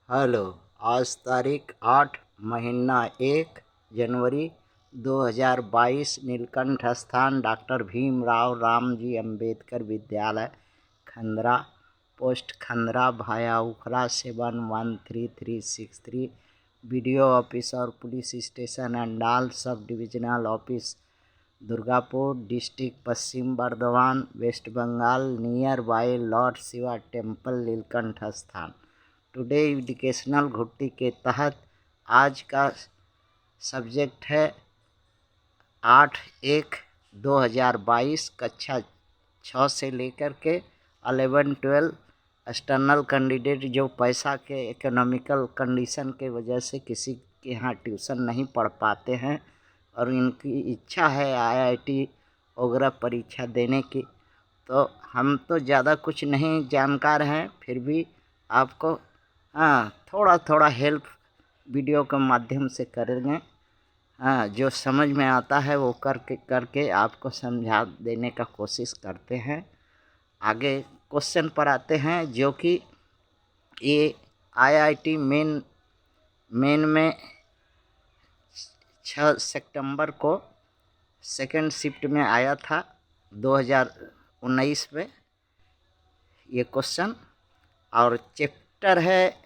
Hello. आज तारीख 8 महीना 1 जनवरी 2022। नीलकंठ स्थान डॉक्टर भीमराव रामजी अंबेडकर विद्यालय, खंदरा पोस्ट खंदरा भाया उखरा 711363। बीडीओ ऑफिस और police station Andal, sub divisional office Durgapur district, Paschim Bardhaman, west Bengal, near by lord Shiva temple, Neelkanth Sthan. Today educational घुट्टी के तहत आज का सब्जेक्ट है 8-1-2022, कक्षा 6 से लेकर के 11-12। एक्सटर्नल कैंडिडेट जो पैसा के इकोनॉमिकल कंडीशन के वजह से किसी के यहाँ ट्यूशन नहीं पढ़ पाते हैं और इनकी इच्छा है आईआईटी वगैरह परीक्षा देने की, तो हम तो ज़्यादा कुछ नहीं जानकार हैं, फिर भी आपको थोड़ा थोड़ा हेल्प वीडियो के माध्यम से करेंगे। जो समझ में आता है वो करके आपको समझा देने का कोशिश करते हैं। आगे क्वेश्चन पर आते हैं, जो कि ये आईआईटी मेन में 6 सितंबर को सेकंड शिफ्ट में आया था 2019 में ये क्वेश्चन। और चैप्टर है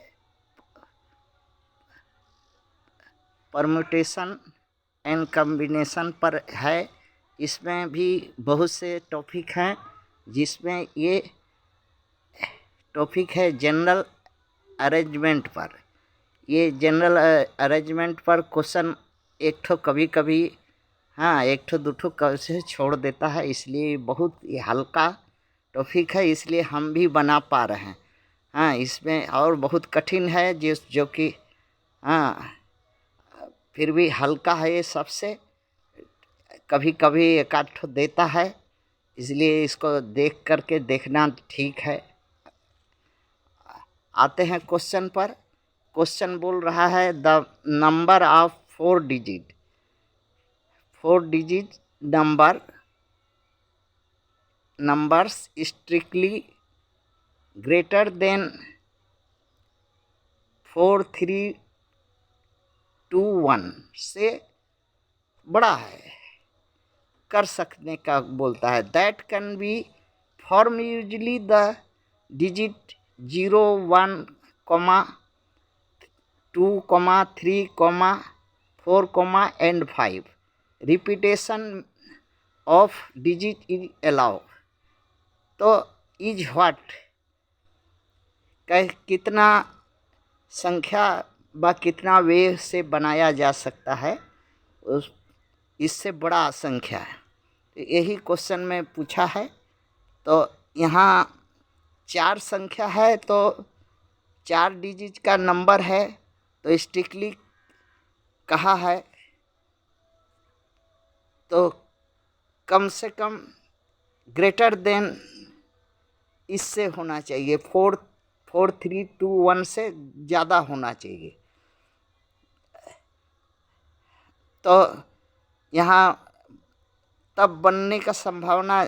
परम्यूटेशन एंड कॉम्बिनेशन पर है। इसमें भी बहुत से टॉपिक हैं, जिसमें ये टॉपिक है जनरल अरेंजमेंट पर। ये जनरल अरेंजमेंट पर क्वेश्चन एक ठो कभी कभी एक ठो दो ठो कैसे छोड़ देता है, इसलिए बहुत हल्का टॉपिक है, इसलिए हम भी बना पा रहे हैं। इसमें और बहुत कठिन है जो कि फिर भी हल्का है। ये सबसे कभी कभी एक आध ठो देता है, इसलिए इसको देख करके देखना ठीक है। आते हैं क्वेश्चन पर। क्वेश्चन बोल रहा है the number of 4 digit numbers strictly greater than 4321 से बड़ा है कर सकने का बोलता है। That can be form usually the digit 0, 1, 2, 3, 4, and 5. Repetition of digit is allowed. तो इज व्हाट कितना संख्या व कितना वे से बनाया जा सकता है, इससे बड़ा संख्या है। तो यही क्वेश्चन में पूछा है। तो यहाँ 4 संख्या है, तो 4 डिजिट का नंबर है, तो स्ट्रिक्टली कहा है तो कम से कम ग्रेटर देन इससे होना चाहिए, 4321 से ज़्यादा होना चाहिए। तो यहाँ तब बनने का संभावना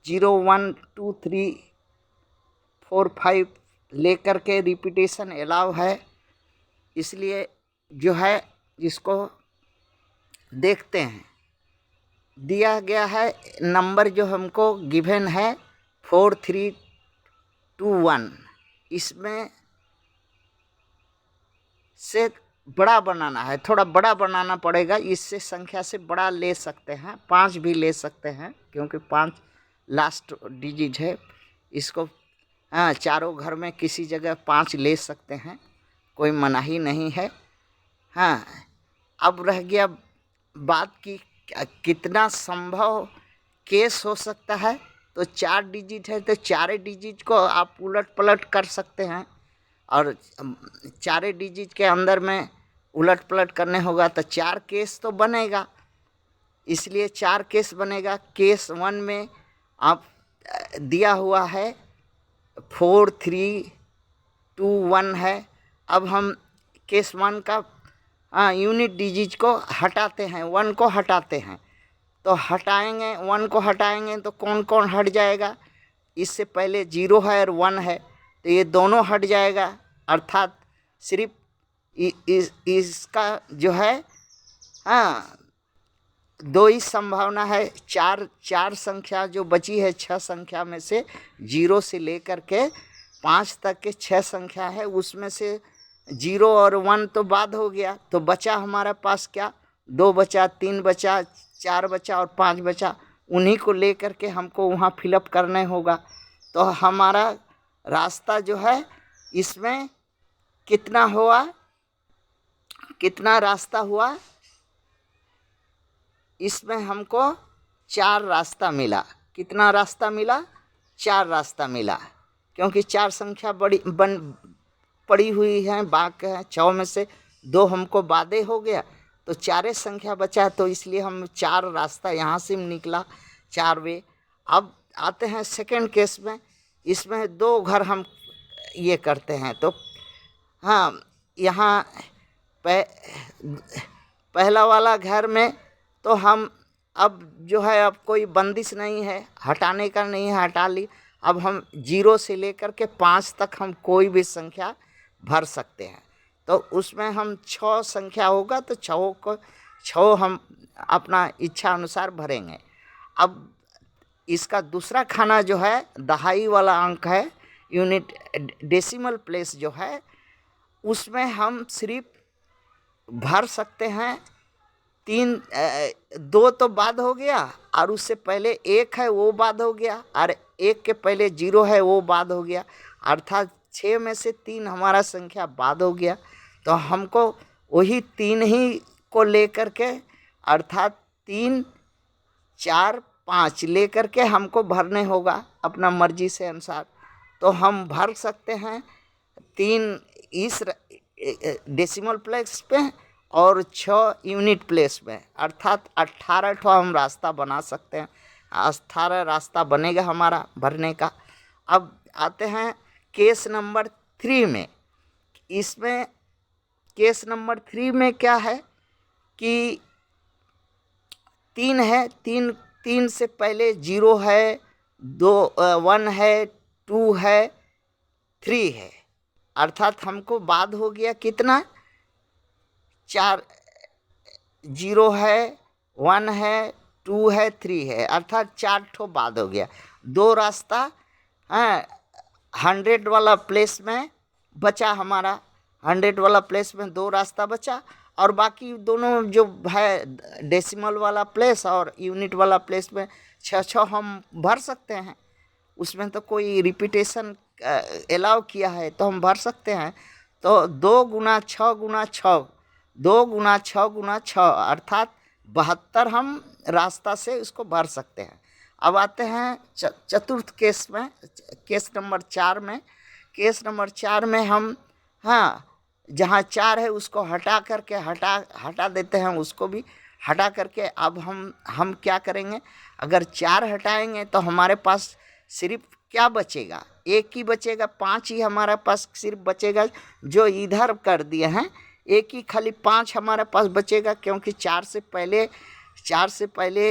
0, 1, 2, 3, 4, 5 लेकर के रिपीटेशन अलाउ है, इसलिए जो है इसको देखते हैं। दिया गया है नंबर जो हमको गिवन है 4321, इसमें से बड़ा बनाना है, थोड़ा बड़ा बनाना पड़ेगा। इससे संख्या से बड़ा ले सकते हैं, 5 भी ले सकते हैं, क्योंकि 5 लास्ट डिजिट है। इसको चारों घर में किसी जगह 5 ले सकते हैं, कोई मनाही नहीं है। अब रह गया बात की कितना संभव केस हो सकता है। तो 4 डिजिट है, तो 4 डिजिट को आप उलट पलट कर सकते हैं, और 4 डिजिट के अंदर में उलट पलट करने होगा तो 4 केस तो बनेगा, इसलिए 4 केस बनेगा। केस 1 में आप दिया हुआ है 4321 है। अब हम केस 1 का यूनिट डिजिट को हटाते हैं, 1 को हटाते हैं, तो हटाएंगे 1 को हटाएंगे तो कौन कौन हट जाएगा। इससे पहले 0 है और 1 है, तो ये दोनों हट जाएगा। अर्थात सिर्फ इसका जो है, हाँ, दो ही संभावना है। चार संख्या जो बची है, 6 संख्या में से 0 से लेकर के 5 तक के 6 संख्या है, उसमें से 0 और 1 तो बाद हो गया, तो बचा हमारे पास क्या, 2 बचा, 3 बचा, 4 बचा और 5 बचा। उन्हीं को लेकर के हमको वहाँ फिलअप करने होगा। तो हमारा रास्ता जो है इसमें कितना हुआ, कितना रास्ता हुआ, इसमें हमको 4 रास्ता मिला। कितना रास्ता मिला, 4 रास्ता मिला, क्योंकि 4 संख्या पड़ी हुई है, बाकी है 6 में से 2 हमको बादे हो गया, तो 4 संख्या बचा, तो इसलिए हम 4 रास्ता यहाँ से निकला, 4 वे। अब आते हैं सेकंड केस में, इसमें 2 घर हम ये करते हैं। तो हाँ, यहाँ पहला वाला घर में तो हम अब जो है, अब कोई बंदिश नहीं है, हटाने का नहीं है, हटा ली। अब हम 0 से लेकर के 5 तक हम कोई भी संख्या भर सकते हैं। तो उसमें हम 6 संख्या होगा तो 6 हम अपना इच्छा अनुसार भरेंगे। अब इसका दूसरा खाना जो है, दहाई वाला अंक है, यूनिट डेसिमल प्लेस जो है, उसमें हम सिर्फ भर सकते हैं 2 तो बाद हो गया, और उससे पहले 1 है वो बाद हो गया, और 1 के पहले 0 है वो बाद हो गया, अर्थात 6 में से 3 हमारा संख्या बाद हो गया। तो हमको वही 3 ही को लेकर के, अर्थात 3, 4, 5 लेकर के हमको भरने होगा अपना मर्जी से अनुसार। तो हम भर सकते हैं 3 इस डेसिमल प्लेस पे और 6 यूनिट प्लेस में, अर्थात 18 ठो हम रास्ता बना सकते हैं। 18 रास्ता बनेगा हमारा भरने का। अब आते हैं केस नंबर 3 में। इसमें केस नंबर 3 में क्या है कि 3 है, 3 से पहले 0 है, 1 है, 2 है, 3 है, अर्थात हमको बाद हो गया कितना, 4, 0 है, 1 है, 2 है, 3 है, अर्थात 4 ठो बाद हो गया। 2 रास्ता 100 वाला प्लेस में बचा हमारा, 100 वाला प्लेस में 2 रास्ता बचा, और बाकी दोनों जो है डेसिमल वाला प्लेस और यूनिट वाला प्लेस में 6 हम भर सकते हैं। उसमें तो कोई रिपीटेशन अलाउ किया है तो हम भर सकते हैं। तो 2 गुना 6 गुना 6, 2 गुना 6 गुना 6, अर्थात 72 हम रास्ता से उसको भर सकते हैं। अब आते हैं चतुर्थ केस में, केस नंबर 4 में। केस नंबर 4 में हम, हाँ, जहाँ 4 है उसको हटा करके हटा देते हैं, उसको भी हटा करके अब हम क्या करेंगे, अगर 4 हटाएंगे तो हमारे पास सिर्फ क्या बचेगा, 1 ही बचेगा, 5 ही हमारे पास सिर्फ बचेगा जो इधर कर दिए हैं। 1 ही खाली 5 हमारे पास बचेगा, क्योंकि 4 से पहले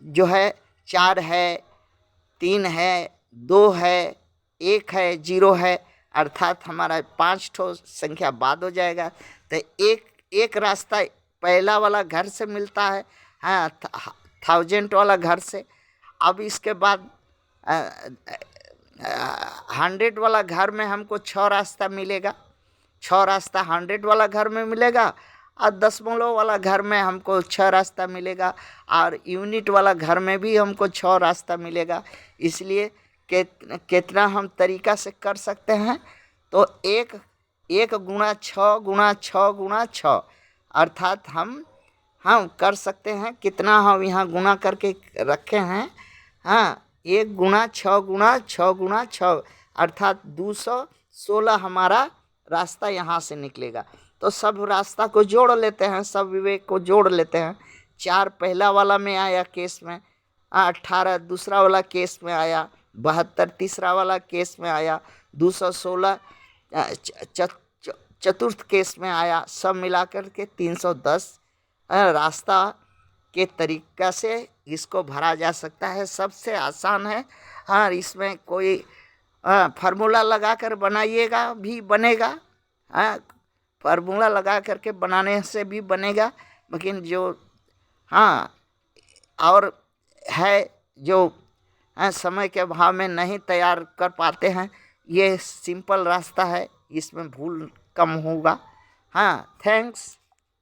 जो है 4 है, 3 है, 2 है, 1 है, 0 है, अर्थात हमारा 5 ठो संख्या बाद हो जाएगा। तो एक रास्ता पहला वाला घर से मिलता है, हाँ, 1000 वाला घर से। अब इसके बाद 100 वाला घर में हमको 6 रास्ता मिलेगा, 6 रास्ता 100 वाला घर में मिलेगा, और दशमलव वाला घर में हमको 6 रास्ता मिलेगा, और यूनिट वाला घर में भी हमको 6 रास्ता मिलेगा। इसलिए कितना हम तरीका से कर सकते हैं, तो 1 गुना 6 गुना 6 गुना 6, अर्थात हम कर सकते हैं। कितना हम यहाँ गुना करके रखे हैं, हाँ, 1 गुना 6 गुना 6 गुना 6, अर्थात 216 हमारा रास्ता यहाँ से निकलेगा। तो सब रास्ता को जोड़ लेते हैं, सब विवेक को जोड़ लेते हैं। 4 पहला वाला में आया केस में, 18 दूसरा वाला केस में आया, 72 तीसरा वाला केस में आया, 216 चतुर्थ केस में आया, सब मिलाकर के 310 रास्ता के तरीका से इसको भरा जा सकता है। सबसे आसान है, हाँ, इसमें कोई फार्मूला लगा कर बनाइएगा भी बनेगा। हाँ, फार्मूला लगा करके बनाने से भी बनेगा, लेकिन जो हाँ और है जो समय के अभाव में नहीं तैयार कर पाते हैं, ये सिंपल रास्ता है, इसमें भूल कम होगा। हाँ, थैंक्स।